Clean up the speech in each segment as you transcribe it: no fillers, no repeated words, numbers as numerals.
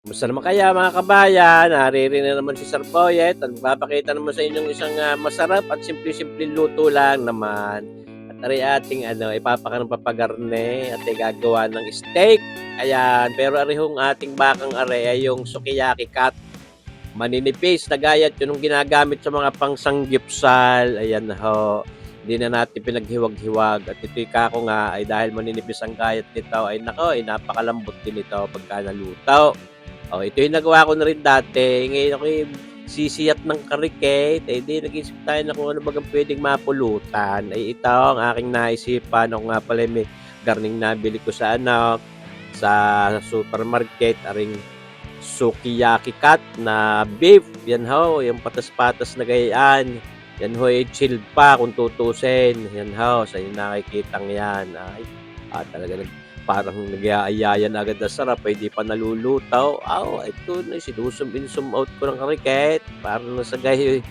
Kumusta naman kaya mga kabayan? Naririnig na naman si Sir Boyet at magpapakita naman sa inyong isang masarap at simple-simpleng luto lang naman. At ari ating ipapakan ng papagarne at gagawa ng steak. Ayan, pero arihong ating bakang are ay yung sukiyaki cut. Maninipis na gayat yun yung ginagamit sa mga pangsanggipsal. Ayan ho. Hindi na natin pinaghiwag-hiwag. At ito ko nga ay dahil maninipis ang gayat nito ay nako, ay napakalambot din ito pagka naluto. Oh, ito yung nagawa ko na rin dati. Ngayon ako yung sisiyat ng karikate. Eh, di nag-isip tayo na kung ano bagang pwedeng mapulutan. Ay, ito ang aking naisipan. Ako nga pala may garning nabili ko sa sa supermarket. Aring sukiyaki cut na beef. Yan ho, yung patas-patas na gayaan. Yan ho, chilled pa kung tutusin. Yan ho, sa inyo nakikitang yan. Ay, talaga parang nag-aayaya na agad na sarap, ay di pa nalulutaw. Ito na, sinusum-in-sum out ko ng kriket. Parang nasa gayo,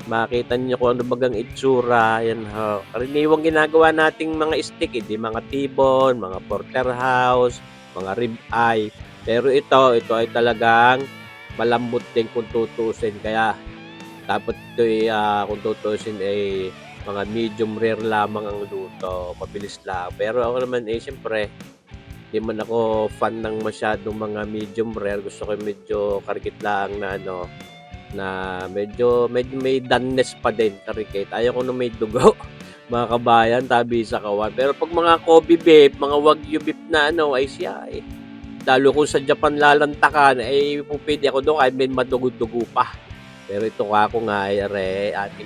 makita niyo kung ano bagang itsura. Yan ho. Karaniwang ginagawa nating mga steak, di mga tibon, mga porterhouse, mga rib eye. Pero ito ay talagang malambot din kung tutusin. Kaya dapat ito kung tutusin ay mga medium rare lamang ang luto. Mabilis lang. Pero ako naman siyempre, di man ako fan ng masyadong mga medium rare. Gusto ko medyo karikit lang na na medyo may doneness pa din karikit. Ayaw ko na may dugo. Mga kabayan, tabi sa kawan. Pero pag mga Kobe beef, mga Wagyu beef na ay siya lalo kung sa Japan lalantakan, ay pupili ako doon kahit may madugo-dugo pa. Pero ito ako nga ay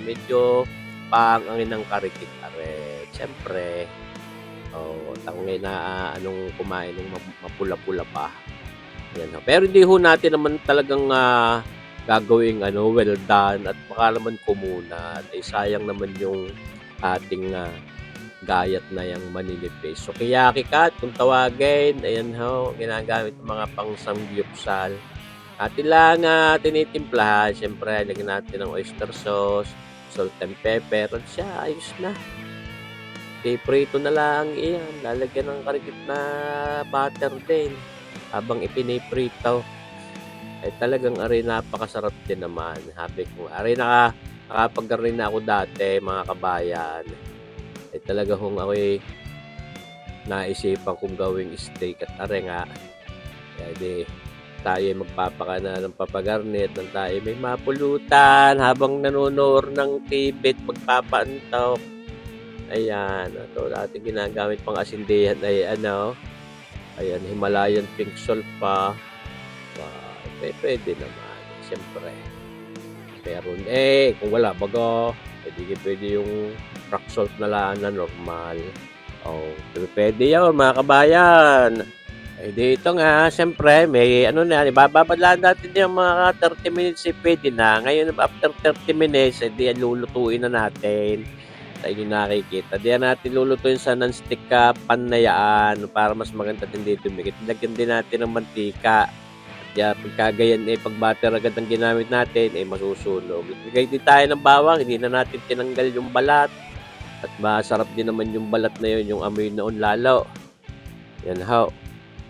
medyo pang-angin ng karikit are. Siyempre, tangay na anong kumain ng mapula-pula pa. Yan. Pero hindi ho natin naman talagang gagawing well done at baka naman kumunat. Sayang naman yung ating gayat na yung maninipis. So, kiyaki cut, kung tawagin, ayan ho, ginagamit ng mga pangsamgyupsal. Atin lang tinitimplahan. Siyempre, lagyan natin ng oyster sauce, salt and pepper, at siya, ayos na. Iprito na lang iyan. Lalagyan ng karikit na butter din habang ipiniprito. Ay talagang ari napakasarap din naman. Habi ko, ari nakapag-rin na ako dati mga kabayan. Ay talaga kung ako'y naisipan kong gawing steak at are nga. Kaya di tayo magpapakana ng papagarnit ng tayo may mapulutan habang nanonood ng TV at magpapaantok. Ayan, ito ating ginagamit pang asindihan ay ayan, Himalayan pink salt pa. Pwede naman, siyempre. Pero kung wala baga, pwede yung rock salt na lang na normal. Pwede yun mga kabayan. Dito nga, siyempre, may ibababadlaan natin yung mga 30 minutes pwede na. Ngayon, after 30 minutes, lulutuin na natin. Sa inyo nakikita. Diyan natin lulutuin sa non-stick pan na yan para mas maganda din dito dumikit. Lagyan din natin ng mantika. At pagkagayan pag butter agad ang ginamit natin, masusunog. Lagay din tayo ng bawang, hindi na natin tinanggal yung balat. At masarap din naman yung balat na yun, yung amoy noon lalo. Yan ho.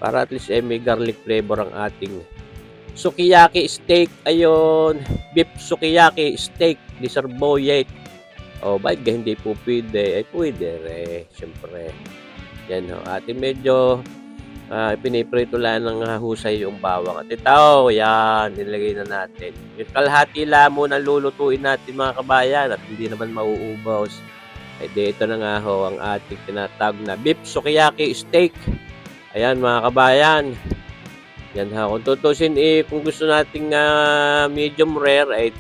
Para at least may garlic flavor ang ating sukiyaki steak. Ayun, beef sukiyaki steak ni Sir Boyet. Bakit hindi po pwede? Ay pwede siyempre. Yan ho. Ating medyo piniprito lang ng husay yung bawang. At ito, yan, nilagay na natin. Yung kalahati lang muna lulutuin natin mga kabayan at hindi naman mauubos. Ito na nga ho ang ating tinatawag na beef sukiyaki steak. Ayan mga kabayan. Yan ha. Kung tutusin kung gusto nating medium rare,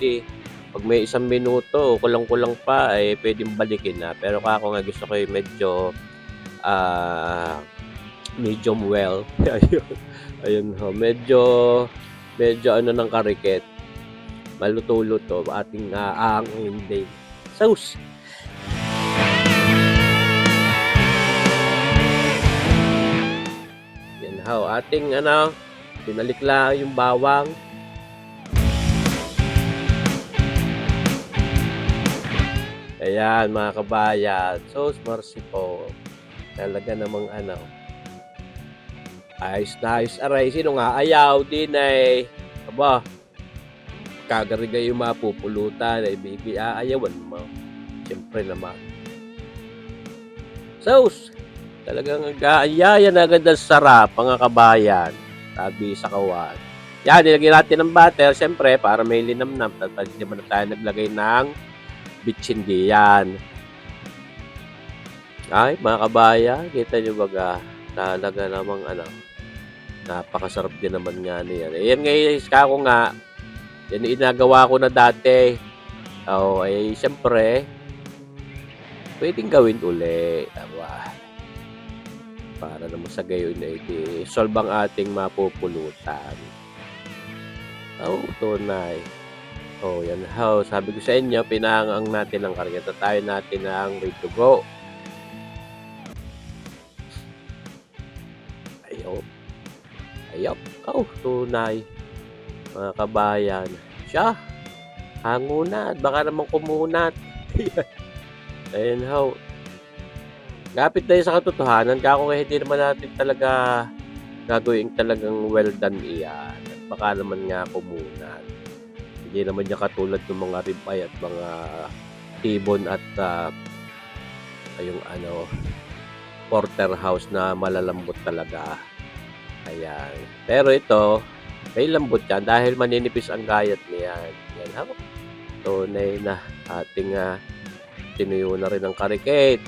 pag may 1 minuto o kulang-kulang pa, pwedeng balikin na. Pero ako nga gusto ko medyo medium well. Ayun ho. Medyo ng karikit. Maluto-luto. Ating aangin din. Sauce. Yan ho. Ating pinalik lang yung bawang. Ayan mga kabayan, sauce mercy po. Talaga namang Ayos na ayos aray, sino nga ayaw din ay, aba, kagarigay yung mapupulutan ay bigi aayawan mo. Siyempre naman. Sus! Talagang nag-aanyaya na agad ang sarap, mga kabayan. Sabi sa kawan. Yan, nilagyan natin ng butter, siyempre, para may linamnam. Tapos hindi naman na tayo naglagay ng bitchin diyan. Ay, mga kabayan, kita nyo baga, talaga namang napakasarap din naman nga niyan. Ayan ngayon, kako nga, yan yung inagawa ko na dati. Oh, ay siyempre, pwedeng gawin uli. Tama. Para naman sa gayon ay solve ang ating mapupulutan. Oh, tunay. Oh, yan ho. Sabi ko sa inyo, pinahangang natin ang kargata. Tayo natin ang ready to go. Ayop. Ayop. Oh, tunay. Mga kabayan. Siya. Hangunat. Baka naman kumunat. Ayan ho. Gapit tayo sa katotohanan. Kako hindi naman natin talaga gagawin talagang well done iyan. At baka naman nga kumunat. Hindi naman niya katulad ng mga ribeye at mga tibon at yung porterhouse na malalambot talaga. Ayan. Pero ito, may lambot yan dahil maninipis ang gayat niyan. Yan ha. Tunay na ating tinuyo na rin ang karikate.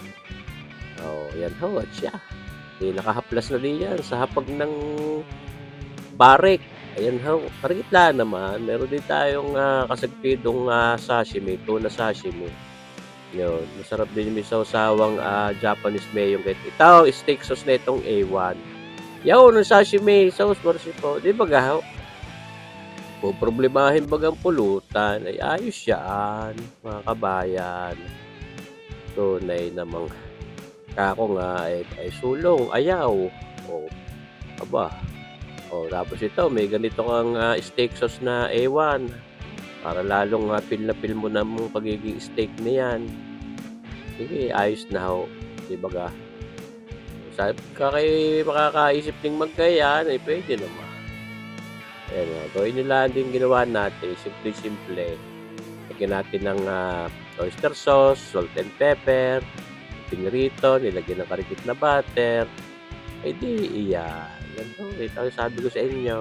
Oh, yan ho, at siya. Nakahaplas na din yan sa hapag ng barik. Ayan ho, karigitla naman. Meron din tayong kasagpidong sashimi, tuna sashimi. Yun, masarap din yung sawang Japanese mayo. Ito, steak sauce na itong A1. Yun, yung sashimi, sauce marsi po. Di ba gaho? Problemahin bagang pulutan. Ay, ayos yan, mga kabayan. Tunay namang kako nga ay sulong, ayaw. O, aba. O, tapos ito, may ganito kang steak sauce na A1. Para lalong feel na feel mo na mong pagiging steak niyan. Sige, ayos na ho. Diba ka? Sabi ka kayo makakaisip ng magkayan, ay pwede naman. Ayan, gawin nyo lang din ginawa natin. Simple-simple. Lagyan natin ng oyster sauce, salt and pepper, pinirito, nilagyan ng karikit na butter. Eh di, iyan. Yan to. Ito sabi ko sa inyo.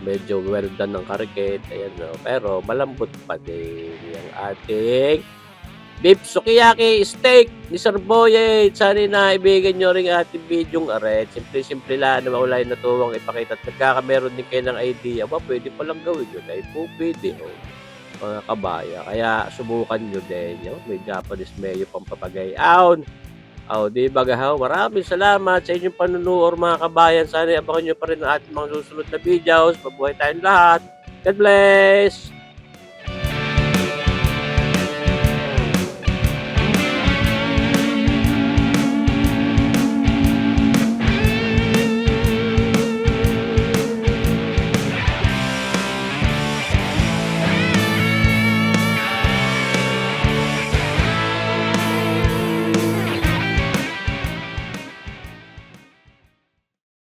Medyo well done ng karikit. Ayan, no? Pero malambot pa din yung ating beef sukiyaki steak ni Sir Boyet. Sana na ibigan nyo rin ating video ng aret. Simple-simple lang na maulay na tuwang ipakita. At nagkakameron din kayo ng idea. Ba, pwede palang gawin yun. Ay po, pwede. Oh. Mga kabaya. Kaya subukan nyo din. Yun. May Japanese mayo pang papagayaon. Di bagahaw. Maraming salamat sa inyong panunood mga kabayan. Sana abangan nyo pa rin ang ating mga susunod na videos. Mabuhay tayong lahat. God bless!